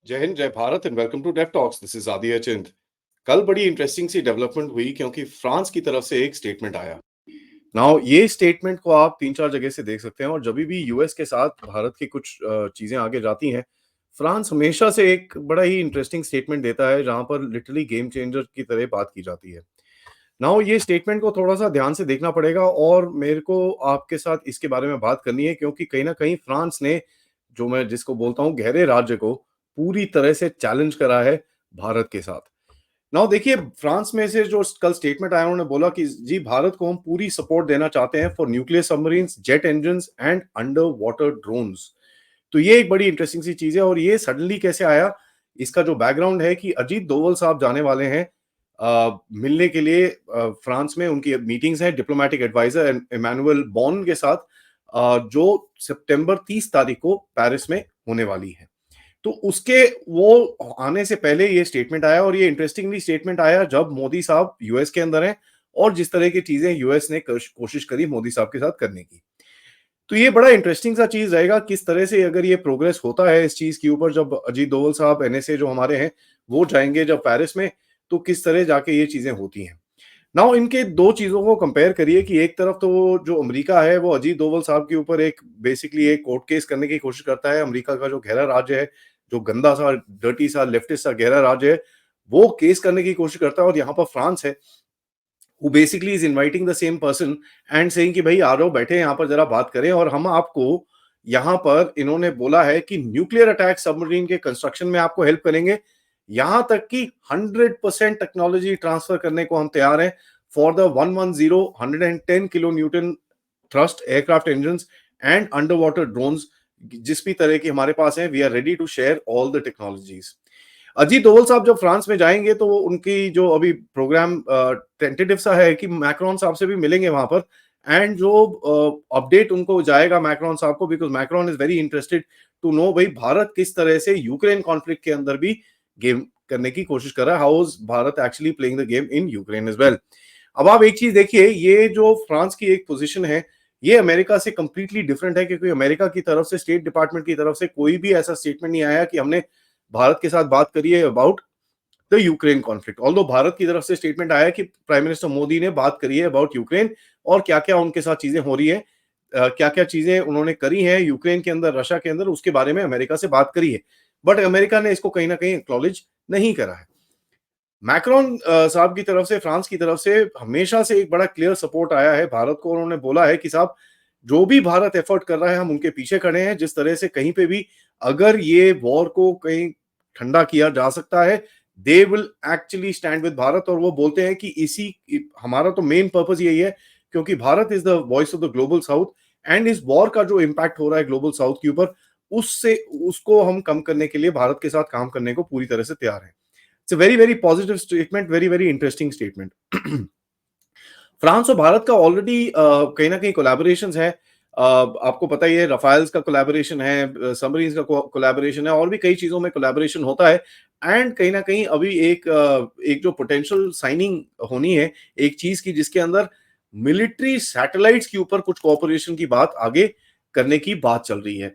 जय हिंद, जय Bharat and welcome to Dev talks. This is Aditya Chint. कल बड़ी इंटरेस्टिंग सी डेवलपमेंट हुई क्योंकि फ्रांस की तरफ से एक स्टेटमेंट आया। नाउ ये स्टेटमेंट को आप 3-4 जगह से देख सकते हैं और जब भी यूएस के साथ भारत की कुछ चीजें आगे जाती हैं, फ्रांस हमेशा से एक बड़ा ही इंटरेस्टिंग स्टेटमेंट देता है जहां पर लिटरली गेम चेंजर की तरह बात की जाती है। नाउ ये स्टेटमेंट को थोड़ा-सा ध्यान से देखना पड़ेगा और मेरे को आपके साथ इसके बारे में बात करनी है क्योंकि कहीं न कहीं फ्रांस ने, जो मैं जिसको बोलता हूँ गहरे राज्य को, पूरी तरह से चैलेंज करा है भारत के साथ। नाउ देखिए, फ्रांस में से जो कल स्टेटमेंट आया उन्होंने बोला कि जी भारत को हम पूरी सपोर्ट देना चाहते हैं for nuclear submarines, jet engines and under water drones. तो ये एक बड़ी इंटरेस्टिंग सी चीज़ है और ये सडनली कैसे आया, इसका जो बैकग्राउंड है कि अजीत दोवल साहब जाने वाले हैं मिलने के लिए फ्रांस में। उनकी मीटिंग्स हैं डिप्लोमेटिक एडवाइजर इमैनुअल बॉन के साथ, जो सितंबर 30 तारीख को पेरिस में होने वाली है। तो उसके वो आने से पहले ये स्टेटमेंट आया और ये इंटरेस्टिंगली स्टेटमेंट आया जब मोदी साहब यूएस के अंदर हैं और जिस तरह की चीजें यूएस ने कोशिश करी मोदी साहब के साथ करने की। तो ये बड़ा इंटरेस्टिंग सा चीज रहेगा किस तरह से अगर ये प्रोग्रेस होता है इस चीज के ऊपर, जब अजीत दोवल साहब एनएसए जो हमारे हैं वो जाएंगे जब पेरिस में, तो किस तरह जाके ये चीजें होती हैं। नाउ इनके दो चीजों को कंपेयर करिए कि एक तरफ तो जो अमेरिका है वो अजीत दोवल साहब के ऊपर एक बेसिकली एक कोर्ट केस करने की कोशिश करता है। अमेरिका का जो गहरा राज्य है, जो गंदा सा डर्टी सा लेफ्टिस्ट सा गहरा राज्य है, वो केस करने की कोशिश करता है। और यहाँ पर फ्रांस है who basically is inviting the same person and saying कि भाई आ जाओ, बैठे यहाँ पर जरा बात करें और हम आपको यहाँ पर, इन्होंने बोला है कि न्यूक्लियर अटैक सबमरीन के कंस्ट्रक्शन में आपको हेल्प करेंगे, यहां तक कि 100% टेक्नोलॉजी ट्रांसफर करने को हम तैयार हैं for the 110 110 kilo newton thrust aircraft engine and under water drones. जिस भी तरह की हमारे पास है, we are ready to share all the technologies. Ajit Doval साहब जब फ्रांस में जाएंगे तो उनकी जो अभी प्रोग्राम टेंटेटिव सा है कि मैक्रोन साहब से भी मिलेंगे वहां पर। एंड जो अपडेट उनको जाएगा मैक्रोन साहब को, because Macron is very interested to know भाई भारत किस तरह से यूक्रेन कॉन्फ्लिक्ट के अंदर भी गेम करने की कोशिश कर रहा है, how is Bharat actually playing the game in Ukraine as well. अब आप एक चीज देखिए, ये जो फ्रांस की एक पोजीशन है ये अमेरिका से कंप्लीटली डिफरेंट है, क्योंकि अमेरिका की तरफ से, स्टेट डिपार्टमेंट की तरफ से कोई भी ऐसा स्टेटमेंट नहीं आया कि हमने भारत के साथ बात करी है about the Ukraine conflict. Although Bharat की तरफ से स्टेटमेंट आया कि प्राइम मिनिस्टर मोदी ने बात करी है अबाउट यूक्रेन और क्या क्या उनके साथ चीजें हो रही है, क्या क्या चीजें उन्होंने करी हैं यूक्रेन के अंदर, रशिया के अंदर, उसके बारे में अमेरिका से बात करी है। बट अमेरिका ने इसको कहीं ना कहीं एक्नॉलेज नहीं करा है। मैक्रोन साहब की तरफ से, फ्रांस की तरफ से हमेशा से एक बड़ा क्लियर सपोर्ट आया है भारत को। उन्होंने बोला है कि साहब जो भी भारत एफर्ट कर रहा है हम उनके पीछे खड़े हैं, जिस तरह से कहीं पे भी अगर ये वॉर को कहीं ठंडा किया जा सकता है, they will actually stand with Bharat. और वो बोलते हैं कि इसी, हमारा तो मेन पर्पस यही है क्योंकि Bharat is the voice of the global south and इस वॉर का जो इम्पैक्ट हो रहा है ग्लोबल साउथ के ऊपर, उससे उसको हम कम करने के लिए भारत के साथ काम करने को पूरी तरह से तैयार है। It's a very very positive statement, very very interesting statement. France और भारत का ऑलरेडी कहीं ना कहीं कोलैबोरेशन है। आपको पता ही है, रफाइल्स का कोलैबोरेशन है, सबमरीन्स का कोलैबोरेशन है, और भी कई चीजों में कोलैबोरेशन होता है। एंड कहीं ना कहीं अभी एक जो पोटेंशियल साइनिंग होनी है एक चीज की, जिसके अंदर मिलिट्री सैटेलाइट्स के ऊपर कुछ कोऑपरेशन की बात आगे करने की बात चल रही है।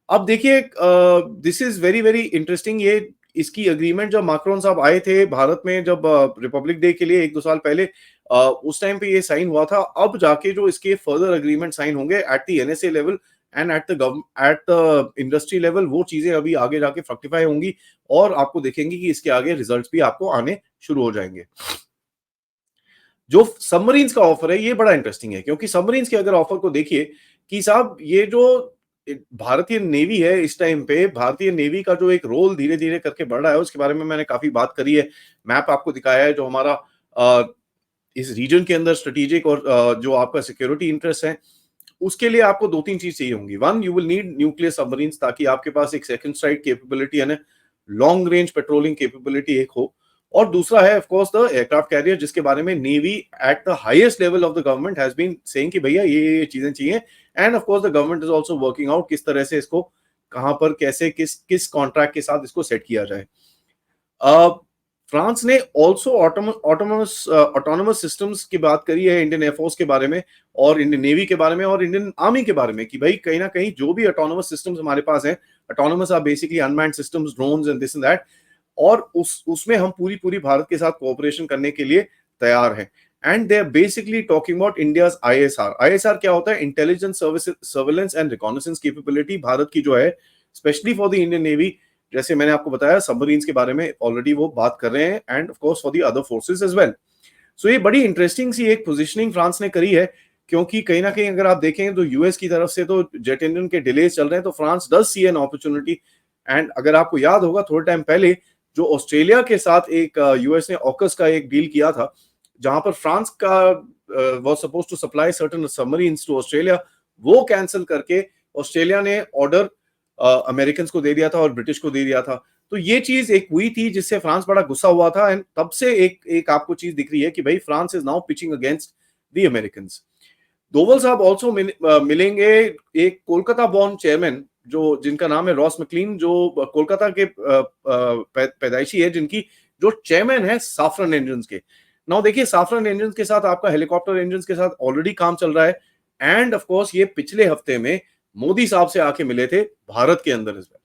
अब देखिए, this is very very interesting. ये इसकी अग्रीमेंट जब मैक्रोन साहब आए थे भारत में, जब रिपब्लिक डे के लिए 1-2 साल पहले, उस टाइम पे ये साइन हुआ था। अब जाके जो इसके फर्दर अग्रीमेंट साइन होंगे at the NSA level and at the industry level, वो चीजें अभी आगे जाके फ्रक्टिफाई होंगी और आपको देखेंगे कि इसके आगे रिजल्ट्स भी आपको आने शुरू हो जाएंगे। जो सबमरीन्स का ऑफर है ये बड़ा इंटरेस्टिंग है, क्योंकि सबमरीन्स के अगर ऑफर को देखिए कि साहब ये जो भारतीय नेवी है, इस टाइम पे भारतीय नेवी का जो एक रोल धीरे धीरे करके बढ़ रहा है, उसके बारे में मैंने काफी बात करी है। मैप आपको दिखाया है जो हमारा इस रीजन के अंदर स्ट्रेटेजिक और जो आपका सिक्योरिटी इंटरेस्ट है, उसके लिए आपको 2-3 चीज चाहिए होंगी। One, you will need nuclear submarines, ताकि आपके पास एक सेकंड स्ट्राइक कैपेबिलिटी यानी लॉन्ग रेंज पेट्रोलिंग कैपेबिलिटी एक हो। और दूसरा है of course the aircraft carrier, जिसके बारे में navy at the highest level of the government has been saying कि भैया ये चीजें चाहिए। And of course the government is also working out किस तरह से इसको, कहां पर, कैसे, किस किस कॉन्ट्रैक्ट के साथ इसको सेट किया जाए। फ्रांस ने ऑल्सो ऑटोनोमस सिस्टम्स की बात करी है इंडियन एयरफोर्स के बारे में और इंडियन नेवी के बारे में और इंडियन आर्मी के बारे में, कि भाई कहीं ना कहीं जो भी ऑटोनोमस सिस्टम्स हमारे पास हैं autonomous are basically unmanned systems, drones and this and that, और उसमें हम पूरी भारत के साथ कोऑपरेशन करने के लिए तैयार हैं। And they are basically talking about India's ISR. ISR क्या होता है? Intelligence service surveillance and reconnaissance capability Bharat की जो है, specially for the Indian navy, जैसे मैंने आपको बताया सबमरीन्स के बारे में ऑलरेडी वो बात कर रहे हैं, and of course for the other forces as well. सो ये बड़ी इंटरेस्टिंग सी एक पोजीशनिंग फ्रांस ने करी है, क्योंकि कहीं ना कहीं अगर आप देखें तो यूएस की तरफ से तो जेट इंजन के डिलेज चल रहे हैं, तो France does see an opportunity. And अगर आपको याद होगा थोड़े टाइम पहले जो ऑस्ट्रेलिया के साथ एक यूएस ने ऑकस का एक डील किया था, जहां पर फ्रांस का was suppose to supply certain submarines to Australia, वो कैंसिल करके ऑस्ट्रेलिया ने ऑर्डर अमेरिकन को दे दिया था और ब्रिटिश को दे दिया था। तो ये चीज एक हुई थी जिससे फ्रांस बड़ा गुस्सा हुआ था, एंड तब से एक आपको चीज दिख रही है कि भाई France is now pitching against the American. Doval साहब ऑल्सो मिलेंगे एक कोलकाता बॉर्न चेयरमैन जो जिनका नाम है रॉस मैकलीन, जो कोलकाता के पैदाइशी है, जिनकी जो चेयरमैन है साफरन इंजन के। नाउ देखिए, साफरन इंजन के साथ आपका हेलीकॉप्टर इंजन के साथ ऑलरेडी काम चल रहा है, एंड ऑफ कोर्स ये पिछले हफ्ते में मोदी साहब से आके मिले थे भारत के अंदर इस बार।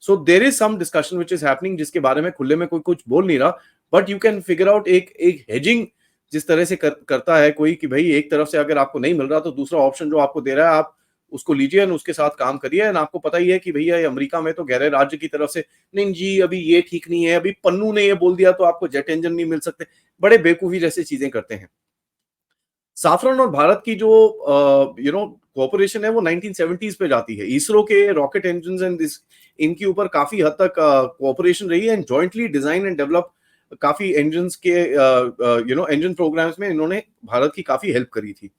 So there is some discussion which is happening, जिसके बारे में खुले में कोई कुछ बोल नहीं रहा, but you can figure out एक हेजिंग जिस तरह से करता है कोई, कि भाई एक तरफ से अगर आपको नहीं मिल रहा तो दूसरा ऑप्शन जो आपको दे रहा है आप उसको लीजिए और उसके साथ काम करिए। एंड आपको पता ही है कि भैया अमेरिका में तो गहरे राज्य की तरफ से नहीं जी अभी ये ठीक नहीं है, अभी पन्नू ने ये बोल दिया तो आपको जेट इंजन नहीं मिल सकते, बड़े बेवकूफी जैसी चीजें करते हैं। साफरन और भारत की जो कोऑपरेशन है वो 1970s पे जाती है। इसरो के रॉकेट इंजन एंड इनके ऊपर काफी हद तक कोऑपरेशन रही है, and jointly design and develop काफी इंजन के इंजन प्रोग्राम्स में इन्होंने भारत की काफी हेल्प करी थी।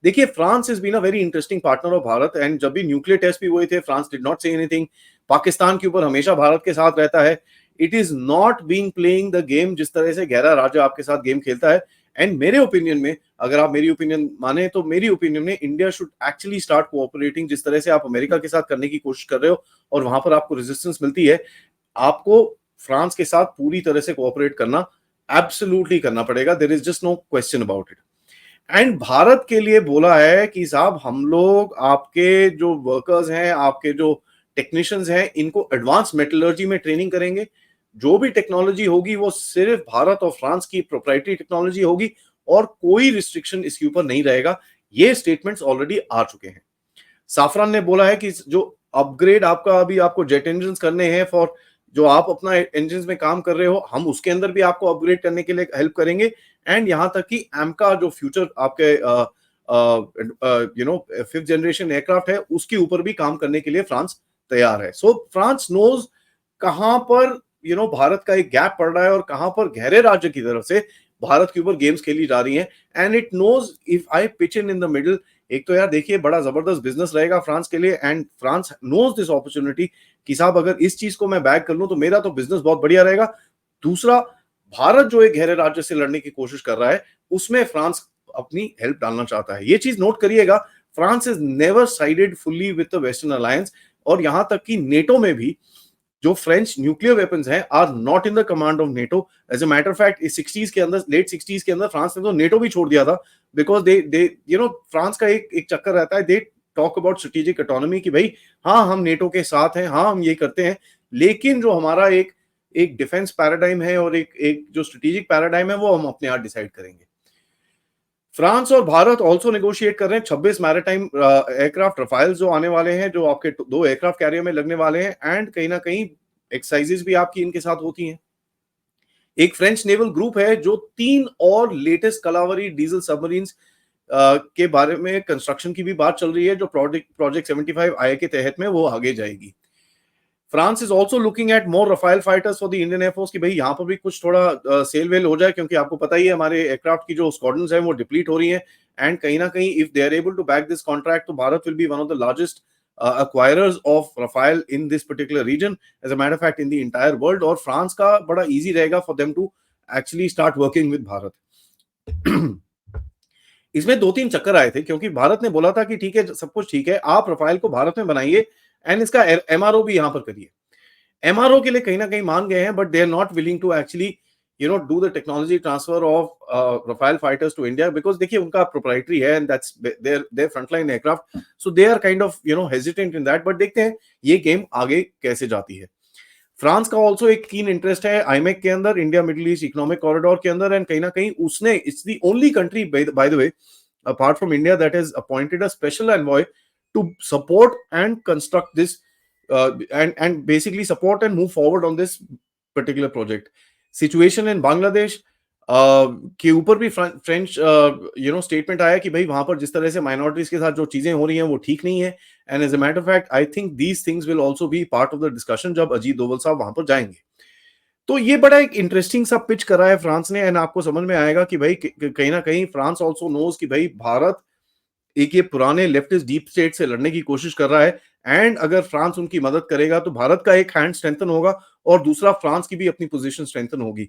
देखिए, France is been a very interesting partner of Bharat, and जब भी न्यूक्लियर टेस्ट भी हुए थे France did not say anything. Pakistan के ऊपर हमेशा भारत के साथ रहता है। It is not being playing the game जिस तरह से गहरा राज्य आपके साथ गेम खेलता है। एंड मेरे ओपिनियन में, अगर आप मेरी ओपिनियन माने तो मेरी ओपिनियन में India should actually start cooperating जिस तरह से आप अमेरिका के साथ करने की कोशिश कर रहे हो, और वहां पर आपको रेजिस्टेंस मिलती है। आपको फ्रांस के साथ पूरी तरह से कोऑपरेट करना एब्सोल्युटली करना पड़ेगा, there is just no question about it. And Bharat के लिए बोला है कि साहब हम लोग आपके जो वर्कर्स हैं, आपके जो टेक्नीशियंस हैं, इनको एडवांस मेटलर्जी में ट्रेनिंग करेंगे। जो भी टेक्नोलॉजी होगी वो सिर्फ भारत और फ्रांस की प्रोप्राइटरी टेक्नोलॉजी होगी, और कोई रिस्ट्रिक्शन इसके ऊपर नहीं रहेगा। ये स्टेटमेंट्स ऑलरेडी आ चुके हैं। साफरान ने बोला है कि जो अपग्रेड आपका अभी आपको जेट इंजन करने हैं फॉर जो आप अपना इंजन में काम कर रहे हो, हम उसके अंदर भी आपको अपग्रेड करने के लिए हेल्प करेंगे। एंड यहां तक कि एमका जो फ्यूचर आपके फिफ्थ जनरेशन एयरक्राफ्ट है उसके ऊपर भी काम करने के लिए फ्रांस तैयार है। सो फ्रांस नोज कहां पर भारत का एक गैप पड़ रहा है और कहां पर गहरे राज्य की तरफ से भारत के ऊपर गेम्स खेली जा रही हैं। And it knows if I pitch in the middle, एक तो यार देखिए बड़ा जबरदस्त बिजनेस रहेगा फ्रांस के लिए, and France knows this opportunity कि साहब अगर इस चीज को मैं बैग कर लूं तो मेरा तो बिजनेस बहुत बढ़िया रहेगा। दूसरा, भारत जो एक गहरे राज्य से लड़ने की कोशिश कर रहा है उसमें फ्रांस अपनी हेल्प डालना चाहता है। ये चीज नोट करिएगा, France is never sided fully with the western alliance, और यहां तक कि नेटो में भी जो फ्रेंच न्यूक्लियर वेपन्स हैं are not in the command of NATO. As a matter of fact इस 60s के अंदर, लेट 60s के अंदर फ्रांस ने तो नेटो भी छोड़ दिया था, बिकॉज दे फ्रांस का एक चक्कर रहता है, they talk about strategic autonomy कि भाई हाँ हम नेटो के साथ हैं, हाँ हम ये करते हैं, लेकिन जो हमारा एक डिफेंस पैराडाइम है और एक जो स्ट्रेटेजिक पैराडाइम है वो हम अपने आप डिसाइड करेंगे। फ्रांस और भारत ऑल्सो नेगोशिएट कर रहे हैं 26 मैरिटाइम एयरक्राफ्ट रफाइल जो आने वाले हैं, जो आपके 2 एयरक्राफ्ट कैरियर में लगने वाले हैं, एंड कहीं ना कहीं एक्सरसाइजेस भी आपकी इनके साथ होती हैं। एक फ्रेंच नेवल ग्रुप है जो 3 और लेटेस्ट कलावरी डीजल सबमरीन्स के बारे में कंस्ट्रक्शन की भी बात चल रही है, जो प्रोजेक्ट 75 आई के तहत में वो आगे जाएगी। France is also looking at more Rafale fighters for the Indian air force कि भाई यहाँ पर भी कुछ थोड़ा सेल वेल हो जाए, क्योंकि आपको पता ही है हमारे एयरक्राफ्ट की जो स्क्वाड्रन्स हैं वो डिप्लीट हो रही हैं, एंड कहीं ना कहीं if they are able to back this contract तो Bharat will be one of the largest acquirers of Rafale in this particular region, as a matter of fact in the entire world, और France का बड़ा easy रहेगा for them to actually start working with Bharat. इसमें 2-3 चक्कर आए थे, क्योंकि भारत ने बोला था कि ठीक है सब कुछ ठीक है, आप रफाइल को भारत में बनाइए एंड इसका एमआरओ भी यहां पर करिए। एमआरओ के लिए कहीं ना कहीं मान गए हैं, but they are not willing to actually do the technology transfer of Rafale fighters to India, because देखिए उनका प्रोप्राइटरी है and that's their frontline aircraft, so they are kind of hesitant in that, but देखते हैं ये game आगे कैसे जाती है। फ्रांस का ऑल्सो एक कीन इंटरेस्ट है आईमेक के अंदर, India middle east economic corridor के अंदर, एंड कहीं ना कहीं उसने, it's the only country by the way apart from India that has appointed a special envoy to support and construct this and basically support and move forward on this particular project. Situation in Bangladesh के ऊपर भी French statement आया कि भाई वहां पर जिस तरह से माइनॉरिटीज के साथ जो चीजें हो रही हैं वो ठीक नहीं है, and as a matter of fact I think these things will also be part of the discussion जब अजीत डोवल साहब वहां पर जाएंगे। तो ये बड़ा एक इंटरेस्टिंग सा पिच करा है फ्रांस ने, एंड आपको समझ में आएगा कि भाई कहीं ना कहीं फ्रांस आल्सो नोज कि भाई भारत एक ये पुराने लेफ्टिस्ट डीप स्टेट से लड़ने की कोशिश कर रहा है, एंड अगर फ्रांस उनकी मदद करेगा तो भारत का एक हैंड स्ट्रेंथन होगा और दूसरा फ्रांस की भी अपनी पोजीशन स्ट्रेंथन होगी।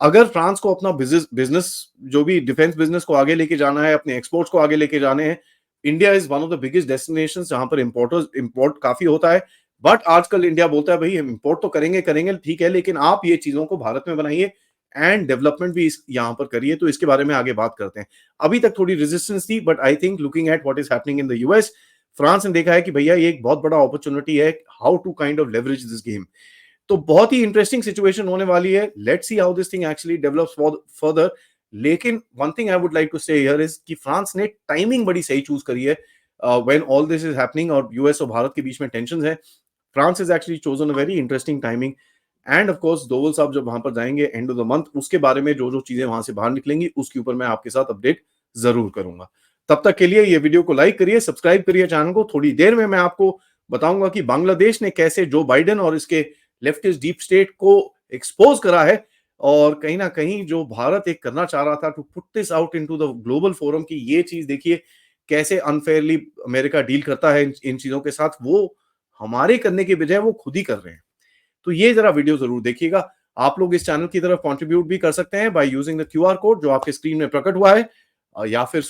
अगर फ्रांस को अपना बिजनेस जो भी डिफेंस बिजनेस को आगे लेके जाना है, अपने एक्सपोर्ट्स को आगे लेके जाने हैं, India is one of the biggest destinations जहां पर इंपोर्ट काफी होता है, बट आजकल इंडिया बोलता है भाई हम इंपोर्ट तो करेंगे करेंगे ठीक है, लेकिन आप ये चीजों को भारत में बनाइए एंड डेवलपमेंट भी यहाँ पर करिए। तो इसके बारे में आगे बात करते हैं। अभी तक थोड़ी रेजिस्टेंस थी, but I think looking at what is happening in the US, France ने देखा है कि भैया ये एक बहुत बड़ा अपॉर्चुनिटी है, how to kind of leverage this game. तो बहुत ही इंटरेस्टिंग सिचुएशन होने वाली है। Let's see how this thing actually develops further. लेकिन one thing I would like to say here is कि फ्रांस ने टाइमिंग बड़ी सही चूज करी है when all this is happening, और यूएस और भारत के बीच में टेंशन है। France is actually chosen a very interesting timing, and of course Doval साहब जब वहां पर जाएंगे एंड ऑफ द मंथ, उसके बारे में जो जो चीजें वहां से बाहर निकलेंगी उसके ऊपर मैं आपके साथ अपडेट जरूर करूंगा। तब तक के लिए ये वीडियो को लाइक करिए, सब्सक्राइब करिए चैनल को। थोड़ी देर में मैं आपको बताऊंगा कि बांग्लादेश ने कैसे जो बाइडेन और इसके लेफ्टिस्ट डीप स्टेट को एक्सपोज करा है, और कहीं ना कहीं जो भारत एक करना चाह रहा था to put this out into the global forum की ये चीज देखिए कैसे अनफेयरली अमेरिका डील करता है इन चीजों के साथ, वो हमारे करने के बजाय वो खुद ही कर रहे हैं। तो ये जरा वीडियो जरूर देखिएगा। आप लोग इस चैनल की तरफ कंट्रीब्यूट भी कर सकते हैं by using the QR code जो आपके स्क्रीन में प्रकट हुआ है, या फिर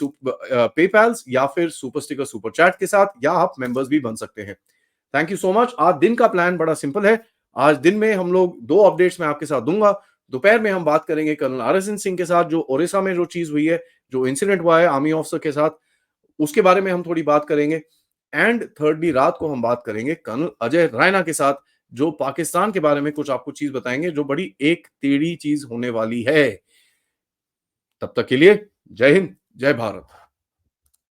पेपैल्स या फिर सुपर स्टिकर सुपर चैट के साथ, या आप मेंबर्स भी बन सकते हैं। Thank you so much. आज दिन का प्लान बड़ा सिंपल है। आज दिन में हम लोग दो अपडेट्स मैं आपके साथ दूंगा। दोपहर में हम बात करेंगे कर्नल आरएसएन सिंह के साथ, जो ओडिशा में जो चीज हुई है, जो इंसिडेंट हुआ है आर्मी ऑफिसर के साथ, उसके बारे में हम थोड़ी बात करेंगे। एंड थर्डली रात को हम बात करेंगे कर्नल अजय रैना के साथ, जो पाकिस्तान के बारे में कुछ आपको चीज बताएंगे जो बड़ी एक टेढ़ी चीज होने वाली है। तब तक के लिए जय हिंद, जय भारत।